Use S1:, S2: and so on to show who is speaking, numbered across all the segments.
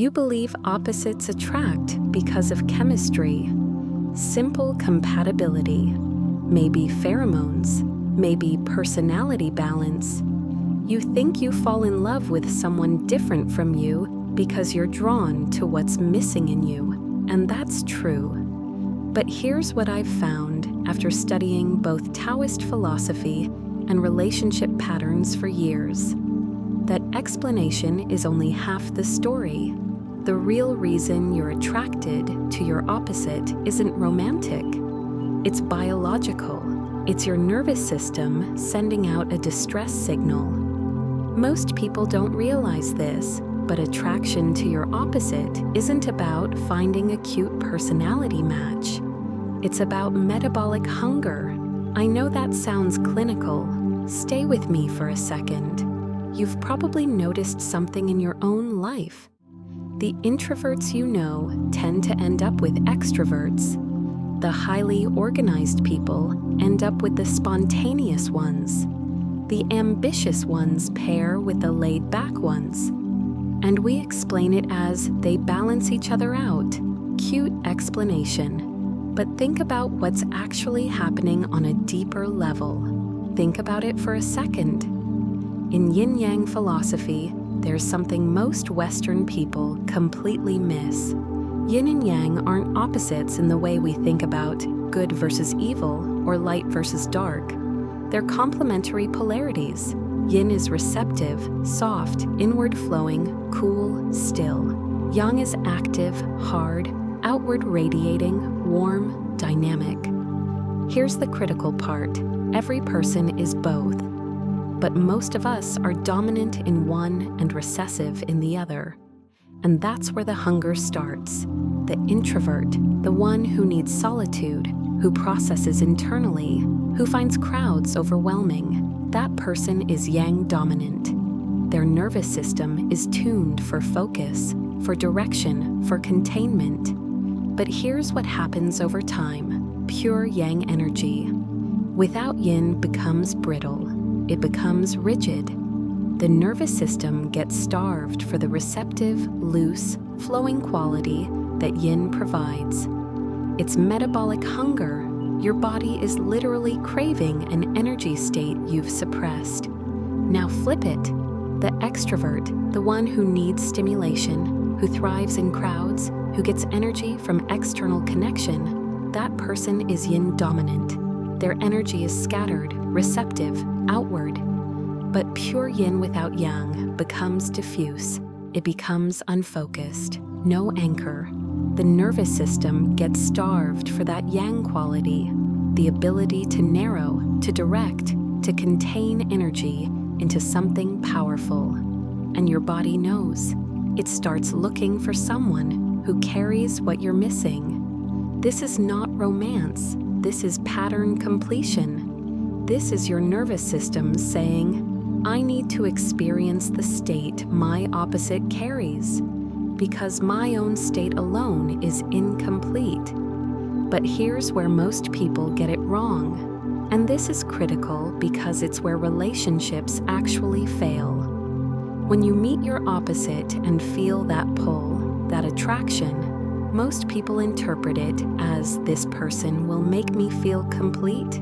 S1: You believe opposites attract because of chemistry, simple compatibility, maybe pheromones, maybe personality balance. You think you fall in love with someone different from you because you're drawn to what's missing in you, and that's true. But here's what I've found after studying both Taoist philosophy and relationship patterns for years. That explanation is only half the story. The real reason you're attracted to your opposite isn't romantic. It's biological. It's your nervous system sending out a distress signal. Most people don't realize this, but attraction to your opposite isn't about finding a cute personality match. It's about metabolic hunger. I know that sounds clinical. Stay with me for a second. You've probably noticed something in your own life. The introverts you know tend to end up with extroverts. The highly organized people end up with the spontaneous ones. The ambitious ones pair with the laid-back ones. And we explain it as they balance each other out. Cute explanation. But think about what's actually happening on a deeper level. Think about it for a second. In Yin-Yang philosophy, there's something most Western people completely miss. Yin and Yang aren't opposites in the way we think about good versus evil or light versus dark. They're complementary polarities. Yin is receptive, soft, inward-flowing, cool, still. Yang is active, hard, outward radiating, warm, dynamic. Here's the critical part. Every person is both. But most of us are dominant in one and recessive in the other. And that's where the hunger starts. The introvert, the one who needs solitude, who processes internally, who finds crowds overwhelming, that person is Yang dominant. Their nervous system is tuned for focus, for direction, for containment. But here's what happens over time. Pure Yang energy. Without Yin becomes brittle. It becomes rigid. The nervous system gets starved for the receptive, loose, flowing quality that Yin provides. It's metabolic hunger. Your body is literally craving an energy state you've suppressed. Now flip it. The extrovert, the one who needs stimulation, who thrives in crowds, who gets energy from external connection, that person is Yin dominant. Their energy is scattered, receptive, outward. But pure Yin without Yang becomes diffuse. It becomes unfocused, no anchor. The nervous system gets starved for that Yang quality, the ability to narrow, to direct, to contain energy into something powerful. And your body knows. It starts looking for someone who carries what you're missing. This is not romance. This is pattern completion. This is your nervous system saying, I need to experience the state my opposite carries, because my own state alone is incomplete. But here's where most people get it wrong. And this is critical because it's where relationships actually fail. When you meet your opposite and feel that pull, that attraction, most people interpret it as this person will make me feel complete.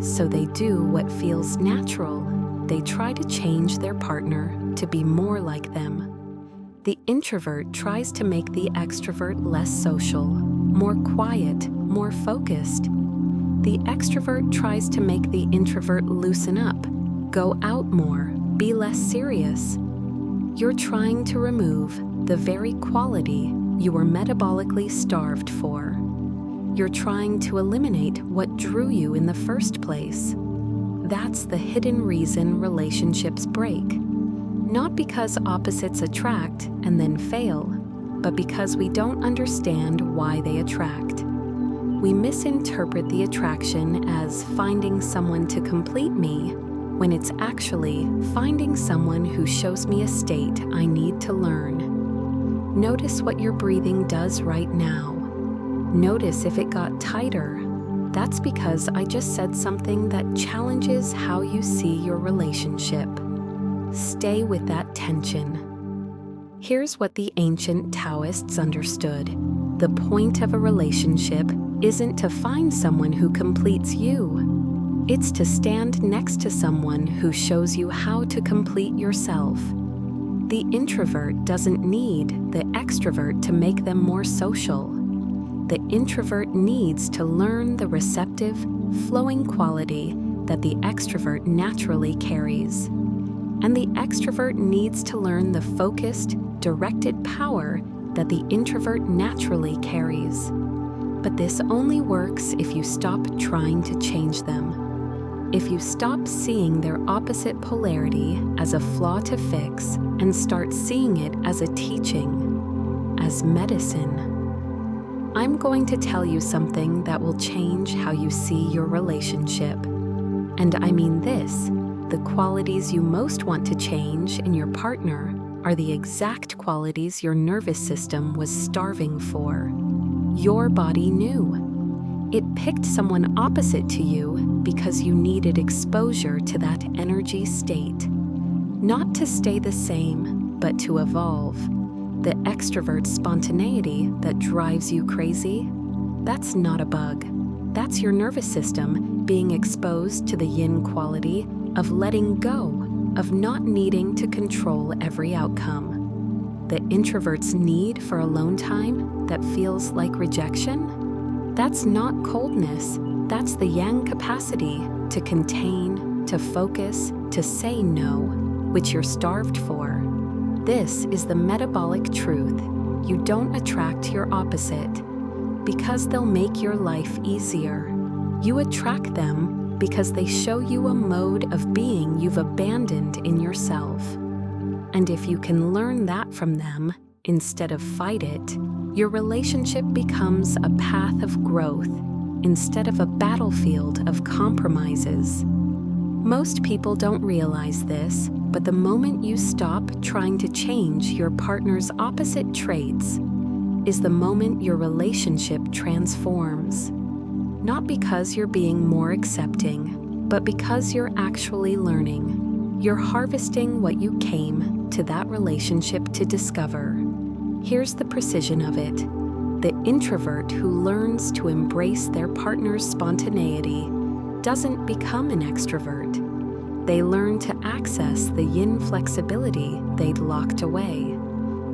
S1: So they do what feels natural. They try to change their partner to be more like them. The introvert tries to make the extrovert less social, more quiet, more focused. The extrovert tries to make the introvert loosen up, go out more, be less serious. You're trying to remove the very quality you were metabolically starved for. You're trying to eliminate what drew you in the first place. That's the hidden reason relationships break. Not because opposites attract and then fail, but because we don't understand why they attract. We misinterpret the attraction as finding someone to complete me, when it's actually finding someone who shows me a state I need to learn. Notice what your breathing does right now. Notice if it got tighter. That's because I just said something that challenges how you see your relationship. Stay with that tension. Here's what the ancient Taoists understood. The point of a relationship isn't to find someone who completes you. It's to stand next to someone who shows you how to complete yourself. The introvert doesn't need the extrovert to make them more social. The introvert needs to learn the receptive, flowing quality that the extrovert naturally carries. And the extrovert needs to learn the focused, directed power that the introvert naturally carries. But this only works if you stop trying to change them. If you stop seeing their opposite polarity as a flaw to fix and start seeing it as a teaching, as medicine. I'm going to tell you something that will change how you see your relationship. And I mean this, the qualities you most want to change in your partner are the exact qualities your nervous system was starving for. Your body knew. It picked someone opposite to you because you needed exposure to that energy state. Not to stay the same, but to evolve. The extrovert spontaneity that drives you crazy, that's not a bug. That's your nervous system being exposed to the yin quality of letting go, of not needing to control every outcome. The introvert's need for alone time that feels like rejection, that's not coldness, that's the yang capacity to contain, to focus, to say no, which you're starved for. This is the metabolic truth. You don't attract your opposite because they'll make your life easier. You attract them because they show you a mode of being you've abandoned in yourself. And if you can learn that from them, instead of fight it, your relationship becomes a path of growth instead of a battlefield of compromises. Most people don't realize this, but the moment you stop trying to change your partner's opposite traits is the moment your relationship transforms. Not because you're being more accepting, but because you're actually learning. You're harvesting what you came to that relationship to discover. Here's the precision of it. The introvert who learns to embrace their partner's spontaneity doesn't become an extrovert. They learn to access the yin flexibility they'd locked away.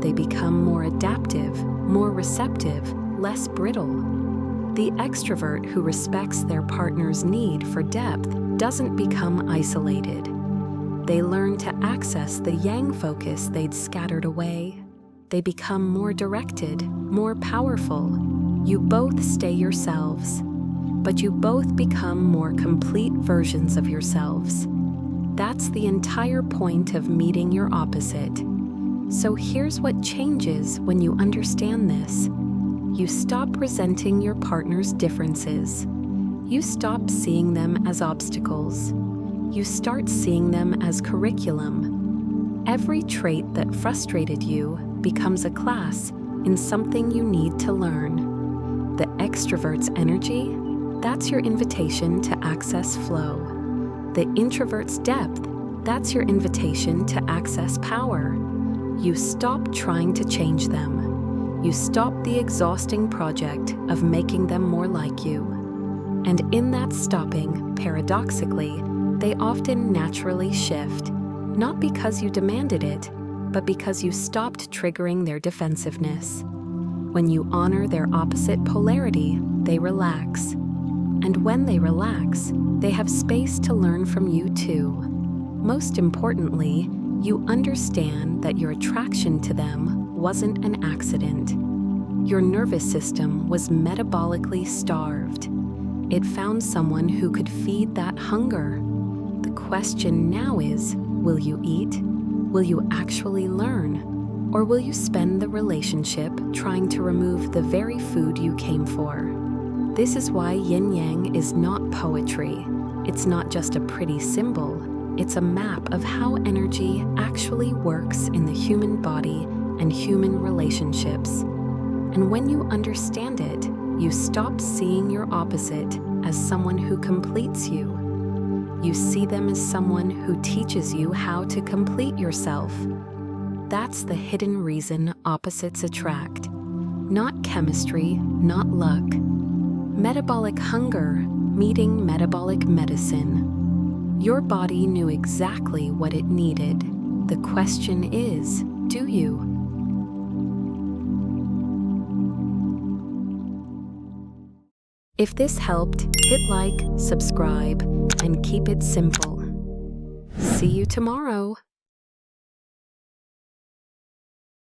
S1: They become more adaptive, more receptive, less brittle. The extrovert who respects their partner's need for depth doesn't become isolated. They learn to access the yang focus they'd scattered away. They become more directed, more powerful. You both stay yourselves, but you both become more complete versions of yourselves. That's the entire point of meeting your opposite. So here's what changes when you understand this. You stop resenting your partner's differences. You stop seeing them as obstacles. You start seeing them as curriculum. Every trait that frustrated you becomes a class in something you need to learn. The extrovert's energy, that's your invitation to access flow. The introvert's depth, that's your invitation to access power. You stop trying to change them. You stop the exhausting project of making them more like you. And in that stopping, paradoxically, they often naturally shift, not because you demanded it, but because you stopped triggering their defensiveness. When you honor their opposite polarity, they relax. And when they relax, they have space to learn from you too. Most importantly, you understand that your attraction to them wasn't an accident. Your nervous system was metabolically starved. It found someone who could feed that hunger. The question now is, will you eat? Will you actually learn? Or will you spend the relationship trying to remove the very food you came for? This is why Yin-Yang is not poetry. It's not just a pretty symbol. It's a map of how energy actually works in the human body and human relationships. And when you understand it, you stop seeing your opposite as someone who completes you. You see them as someone who teaches you how to complete yourself. That's the hidden reason opposites attract. Not chemistry, not luck. Metabolic hunger meeting metabolic medicine. Your body knew exactly what it needed. The question is, do you? If this helped, hit like, subscribe, and keep it simple. See you tomorrow.